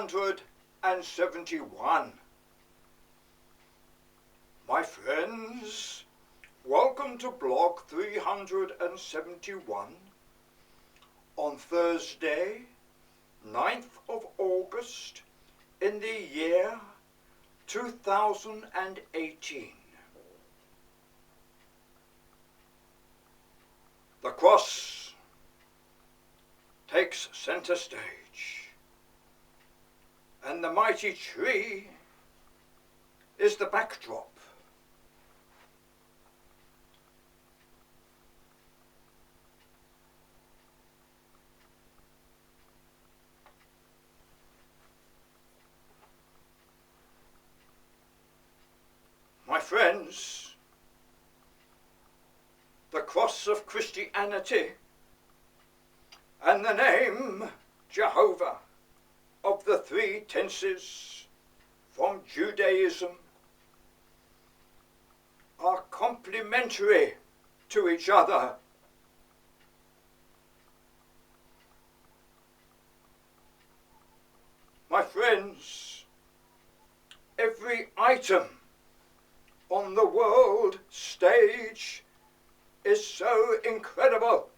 371. My friends, welcome to blog 371 on Thursday, 9th of August in the year 2018. The cross takes center stage, and the mighty tree is the backdrop. My friends, the cross of Christianity and the name Jehovah of the three tenses from Judaism are complementary to each other. My friends, every item on the world stage is so incredible.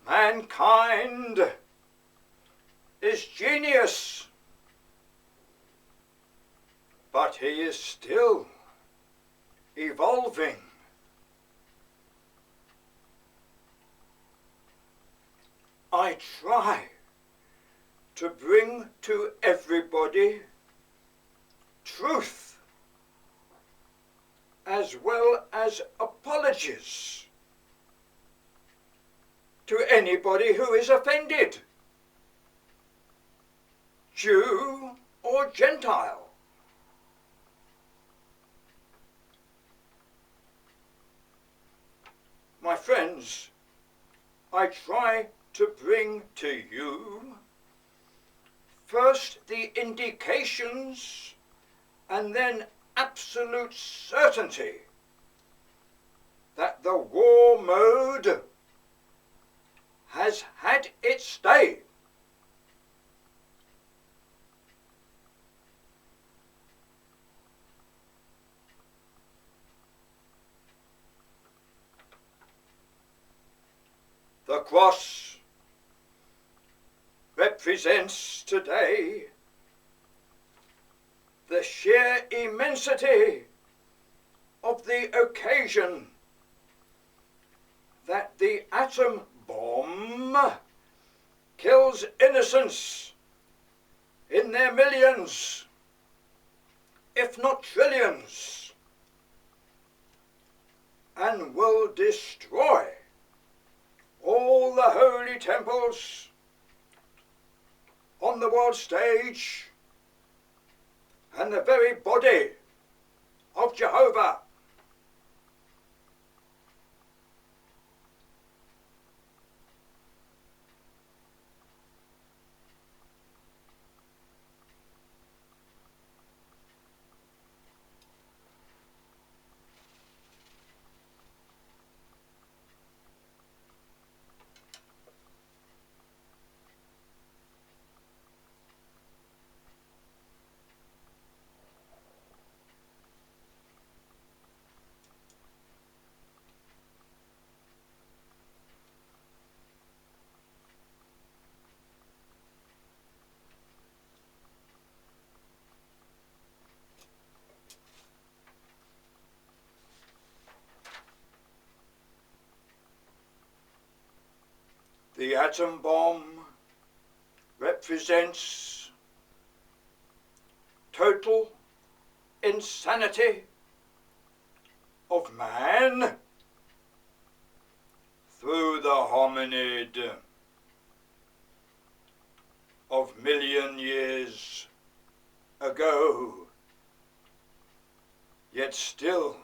Mankind is genius, but he is still evolving. I try to bring to everybody truth as well as apologies to anybody who is offended, Jew or Gentile. My friends, I try to bring to you first the indications and then absolute certainty that the war mode has had its day. The cross represents today the sheer immensity of the occasion that the atom bomb kills innocents in their millions, if not trillions, and will destroy all the holy temples on the world stage and the very body of Jehovah. The atom bomb represents total insanity of man through the hominid of million years ago, yet still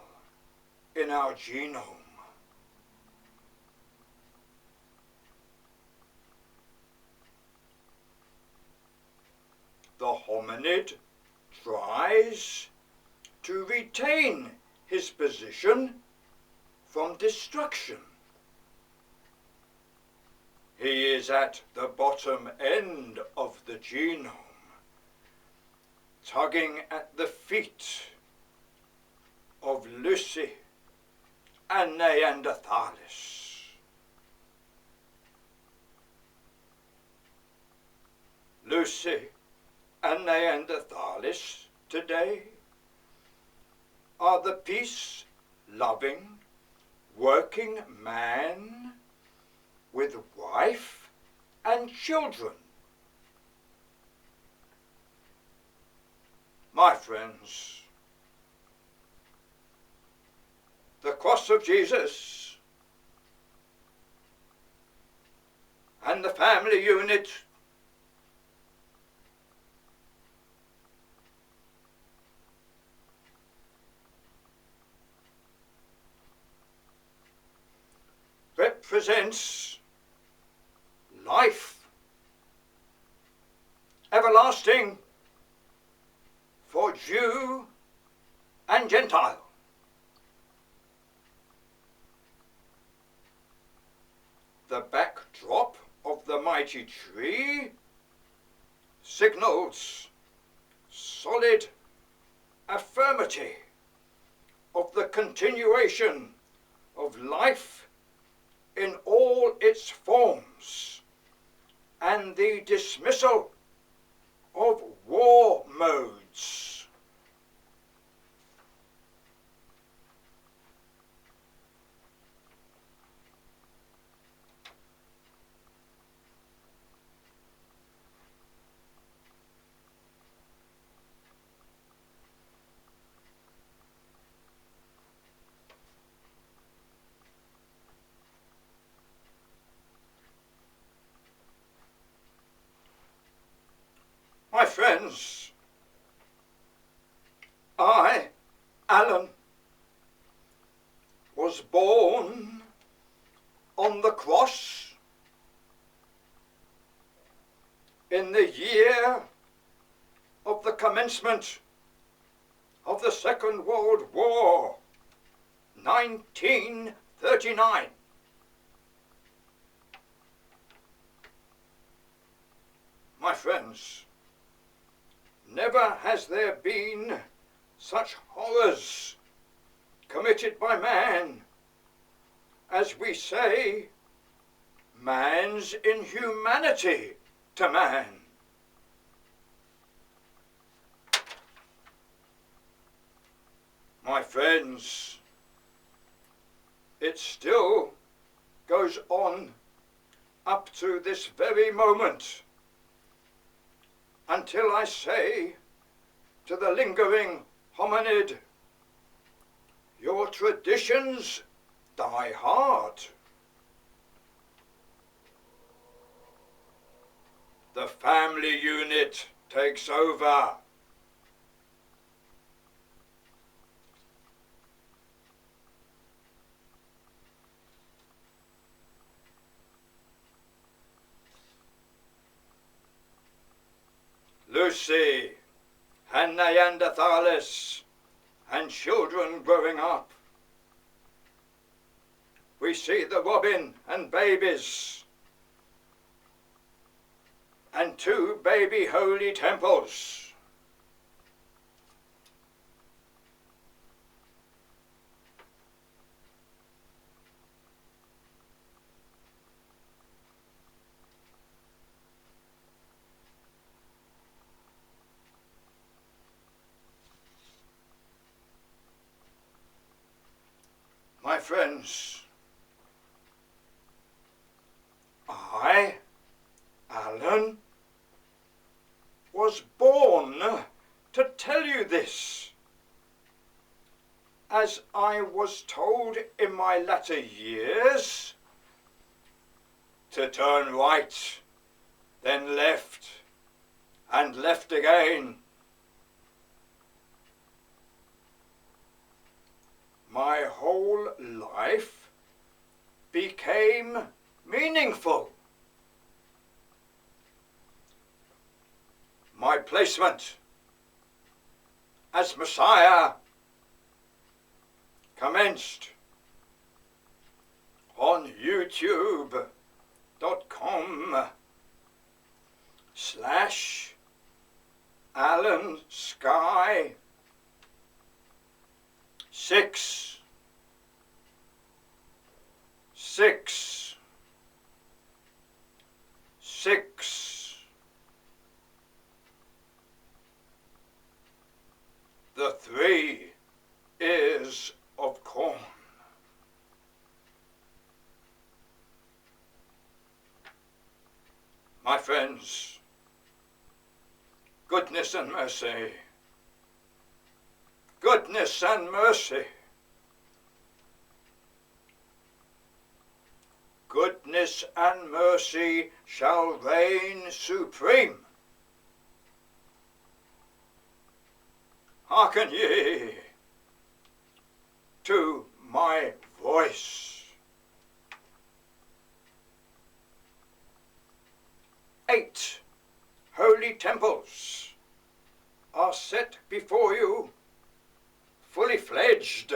in our genome. The hominid tries to retain his position from destruction. He is at the bottom end of the genome, tugging at the feet of Lucy and Neanderthalis. Lucy and Neanderthalis today are the peace-loving, working man with wife and children. My friends, the cross of Jesus and the family unit represents life everlasting for Jew and Gentile. The backdrop of the mighty tree signals solid affirmity of the continuation of life in all its forms and the dismissal of war modes. My friends, I, Alan, was born on the cross in the year of the commencement of the Second World War, 1939. My friends, never has there been such horrors committed by man, as we say, man's inhumanity to man. My friends, it still goes on up to this very moment, until I say to the lingering hominid, your traditions die hard. The family unit takes over. Lucy and Neanderthalis and children growing up. We see the robin and babies and 2 baby holy temples. My friends, I, Alan, was born to tell you this, as I was told in my latter years to turn right, then left, and left again. My whole replacement as Messiah commenced on youtube.com/Alan Sky 666. The 3 ears of corn. My friends, goodness and mercy, goodness and mercy, goodness and mercy shall reign supreme. Hearken ye to my voice. 8 holy temples are set before you, fully fledged.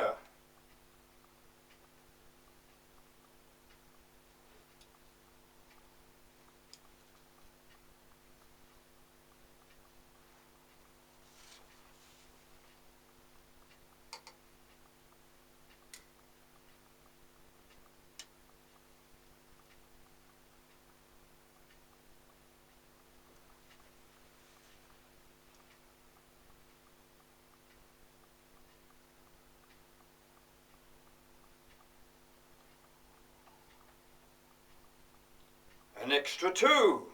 An extra 2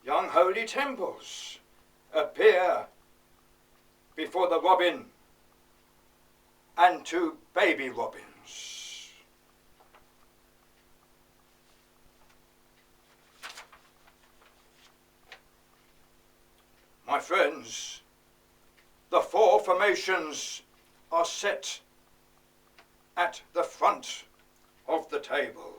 young holy temples appear before the robin and 2 baby robins. My friends, the 4 formations are set at the front of the table.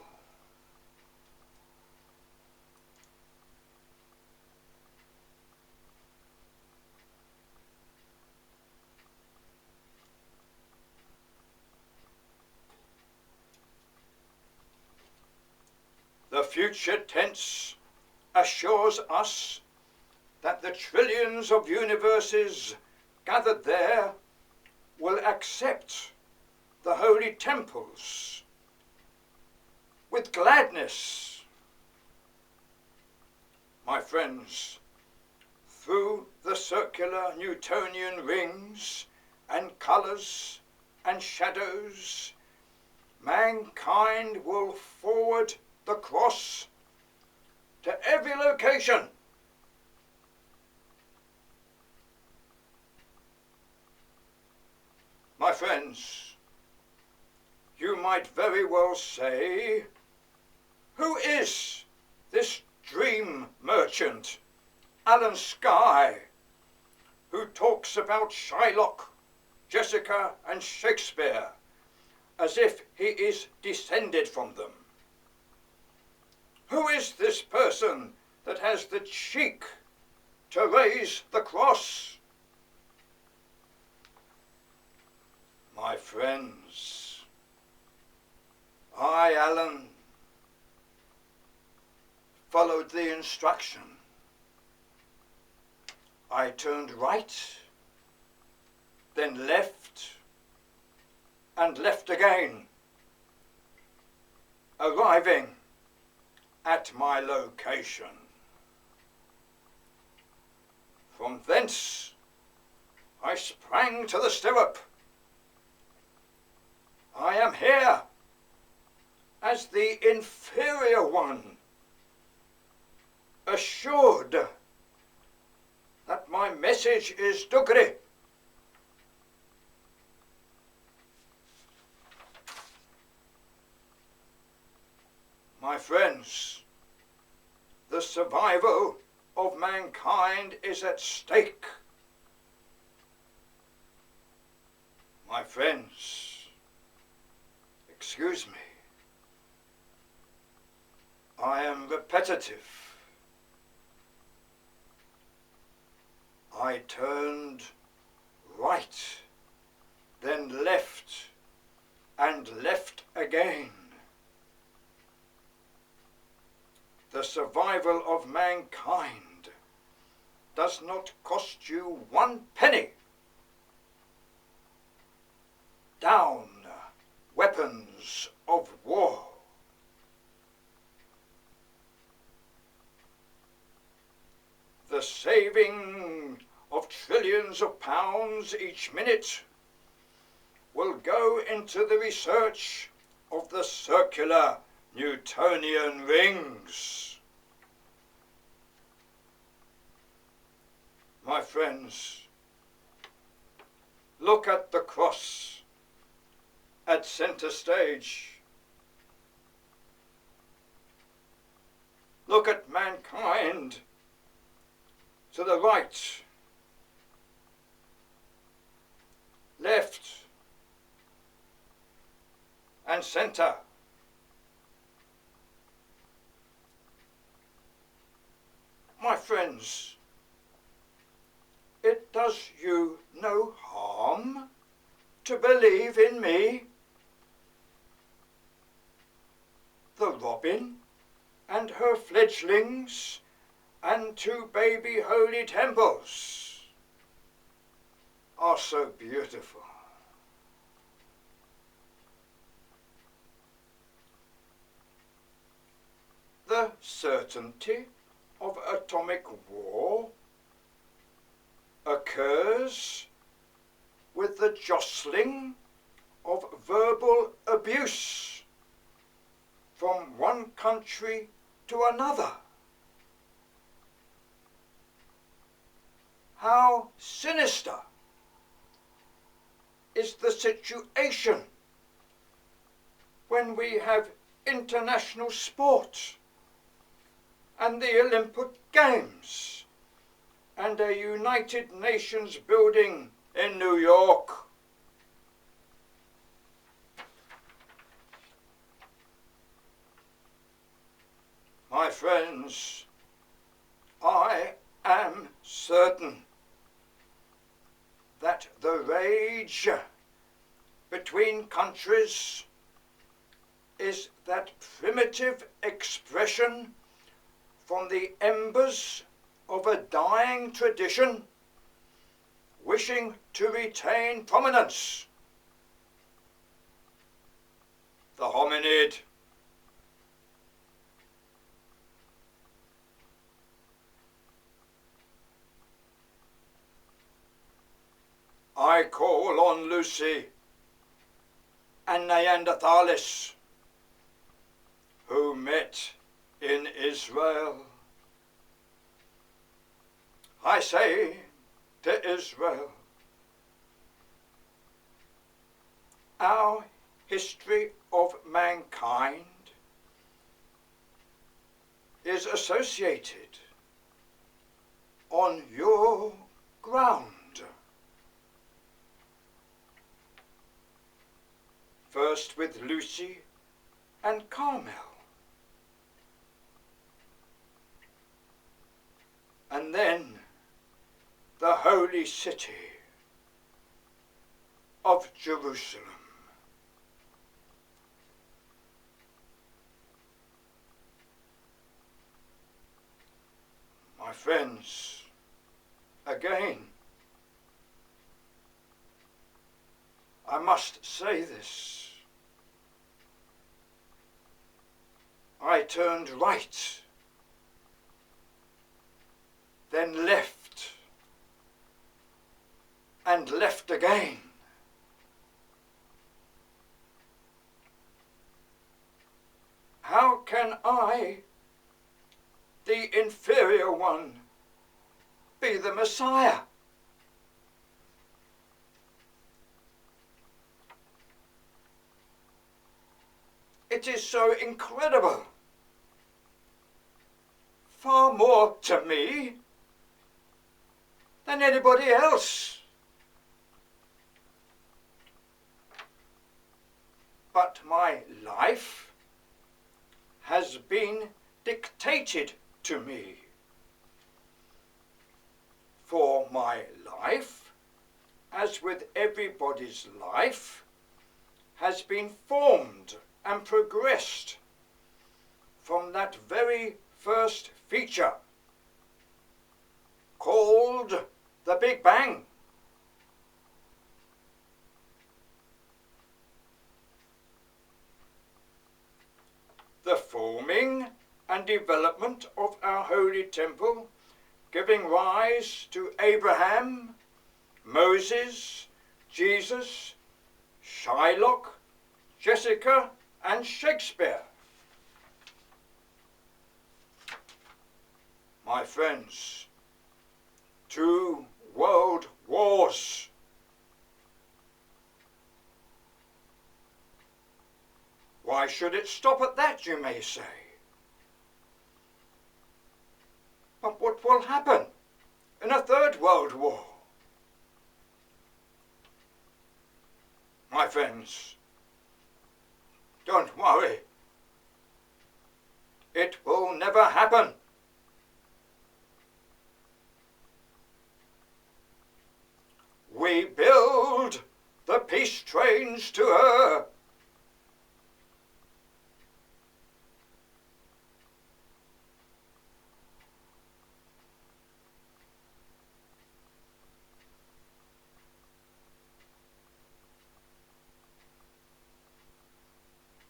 The future tense assures us that the trillions of universes gathered there will accept the holy temples with gladness. My friends, through the circular Newtonian rings and colors and shadows, mankind will forward the cross to every location. My friends, you might very well say, who is this dream merchant, Alan Sky, who talks about Shylock, Jessica, and Shakespeare as if he is descended from them? Who is this person that has the cheek to raise the cross? My friends, I, Alan, followed the instruction. I turned right, then left, and left again, arriving at my location. From thence, I sprang to the stirrup. I am here as the inferior one, assured that my message is Dugri. My friends, the survival of mankind is at stake. My friends, excuse me, I am repetitive. I turned right, then left, and left again. The survival of mankind does not cost you 1 penny. Down, weapons of war. The saving of trillions of pounds each minute will go into the research of the circular Newtonian rings. My friends, look at the cross at center stage. Look at mankind to the right, left, and center. My friends, it does you no harm to believe in me. The robin and her fledglings and 2 baby holy temples are so beautiful. The certainty of atomic war occurs with the jostling of verbal abuse from one country to another. How sinister is the situation when we have international sport and the Olympic Games and a United Nations building in New York. My friends, I am certain that the rage between countries is that primitive expression from the embers of a dying tradition wishing to retain prominence. The hominid. I call on Lucy and Neanderthalis, who met in Israel. I say to Israel, our history of mankind is associated on your ground. First with Lucy and Carmel, and then the holy city of Jerusalem. My friends, again, I must say this. I turned right, then left, and left again. How can I, the inferior one, be the Messiah? It is so incredible. Far more to me than anybody else. But my life has been dictated to me For my life, as with everybody's life, has been formed and progressed from that very first feature called the Big Bang. The forming and development of our holy temple, giving rise to Abraham, Moses, Jesus, Shylock, Jessica, and Shakespeare. My friends, 2 world wars. Why should it stop at that, you may say? But what will happen in a 3rd world war? My friends, don't worry. It will never happen. We build the peace trains to her.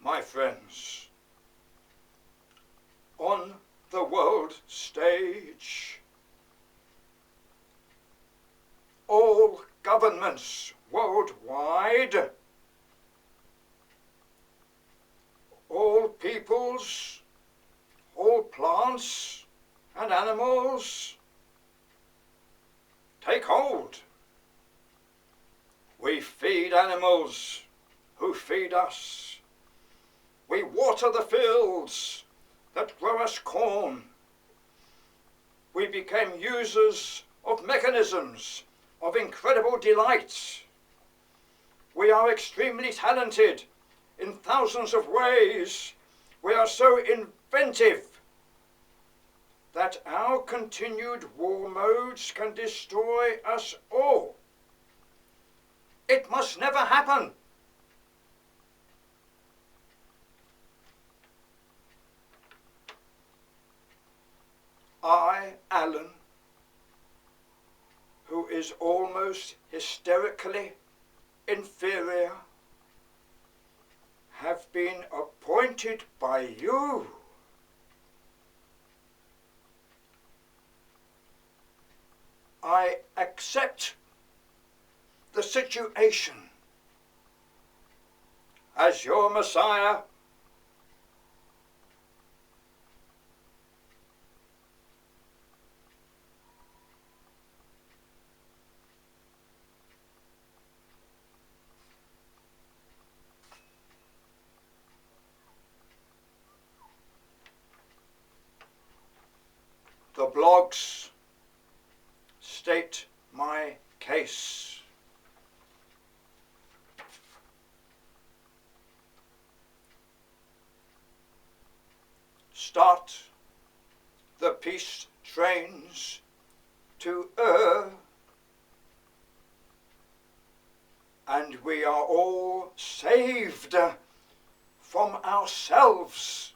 My friends, on the world stage, all governments worldwide, all peoples, all plants and animals, take hold. We feed animals who feed us. We water the fields that grow us corn. We became users of mechanisms of incredible delight. We are extremely talented in thousands of ways. We are so inventive that our continued war modes can destroy us all. It must never happen. I, Alan, who is almost hysterically inferior, have been appointed by you I accept the situation as your Messiah. The blogs state my case. Start the peace trains to and we are all saved from ourselves.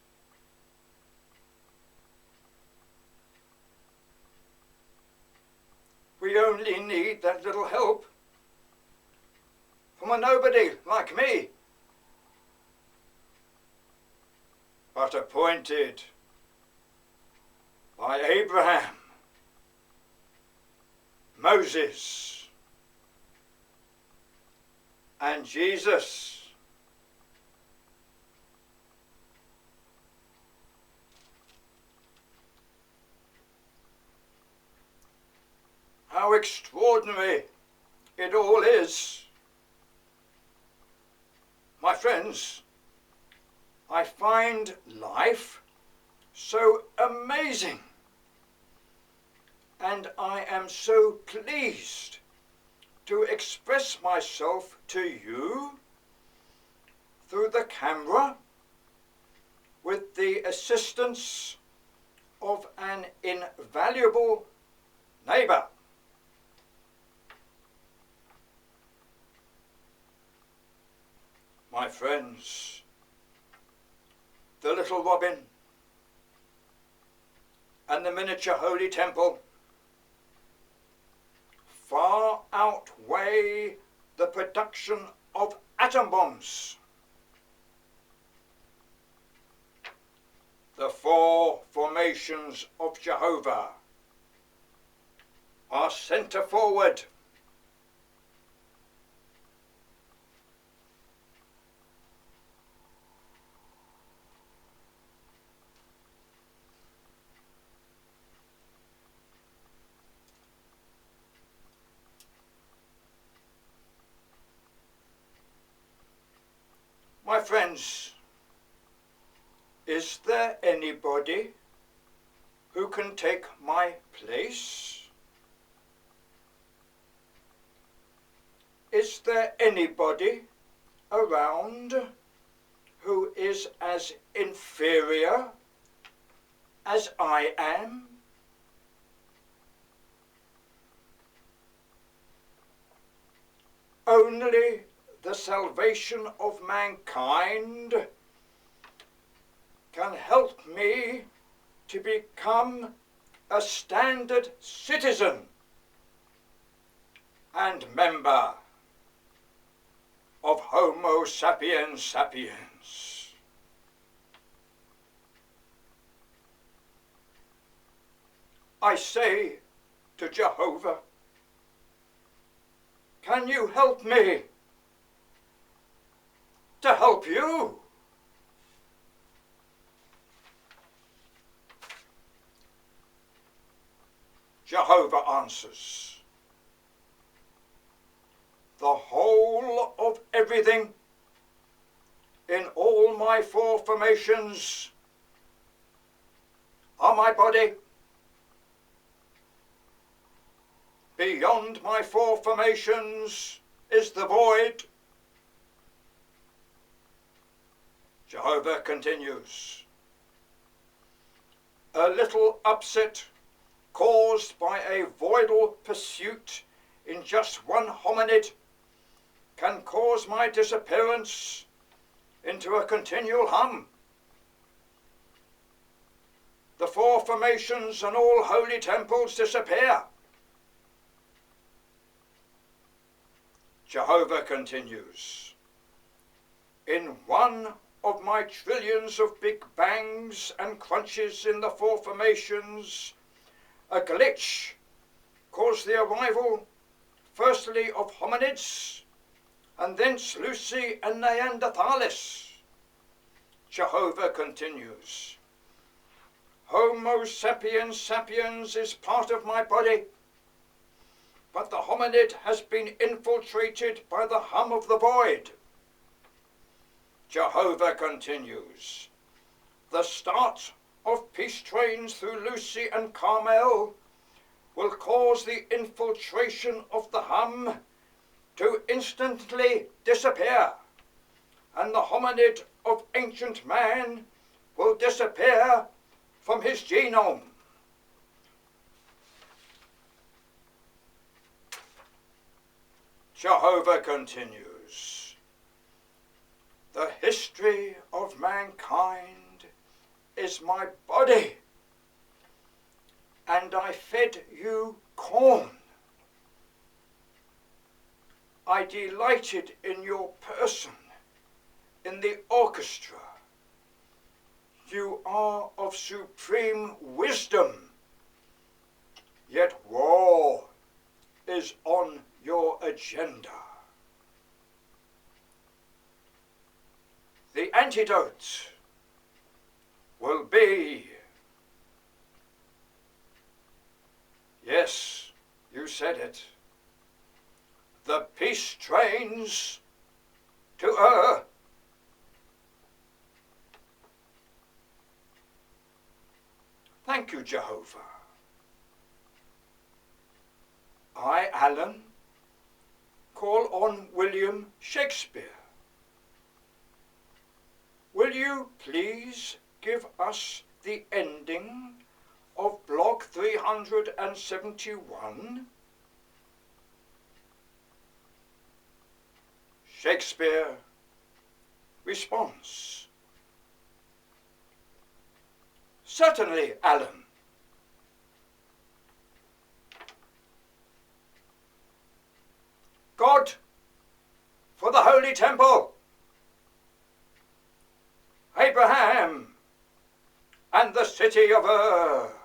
We only need that little help from a nobody like me, but appointed by Abraham, Moses, and Jesus. How extraordinary it all is. My friends, I find life so amazing, and I am so pleased to express myself to you through the camera with the assistance of an invaluable neighbour. friends, the little robin and the miniature holy temple far outweigh the production of atom bombs. The four formations of Jehovah are centre forward. My friends, is there anybody who can take my place? Is there anybody around who is as inferior as I am? Only the salvation of mankind can help me to become a standard citizen and member of Homo sapiens sapiens. I say to Jehovah, can you help me to help you? Jehovah answers, the whole of everything in all my four formations are my body. Beyond my four formations is the void. Jehovah continues, a little upset caused by a voidal pursuit in just one hominid can cause my disappearance into a continual hum. The four formations and all holy temples disappear. Jehovah continues, in one of my trillions of big bangs and crunches in the four formations, a glitch caused the arrival firstly of hominids and thence Lucy and Neanderthalis. Jehovah continues, Homo sapiens sapiens is part of my body, but the hominid has been infiltrated by the hum of the void. Jehovah continues, the start of peace trains through Lucy and Carmel will cause the infiltration of the hum to instantly disappear, and the hominid of ancient man will disappear from his genome. Jehovah continues, the history of mankind is my body, and I fed you corn. I delighted in your person, in the orchestra. You are of supreme wisdom, yet war is on your agenda. The antidote will be, yes, you said it, the peace trains to Earth. Thank you, Jehovah. I, Alan, call on William Shakespeare. Will you please give us the ending of block 371? Shakespeare Response. Certainly, Alan. God, for the Holy Temple, Abraham, and the city of Ur.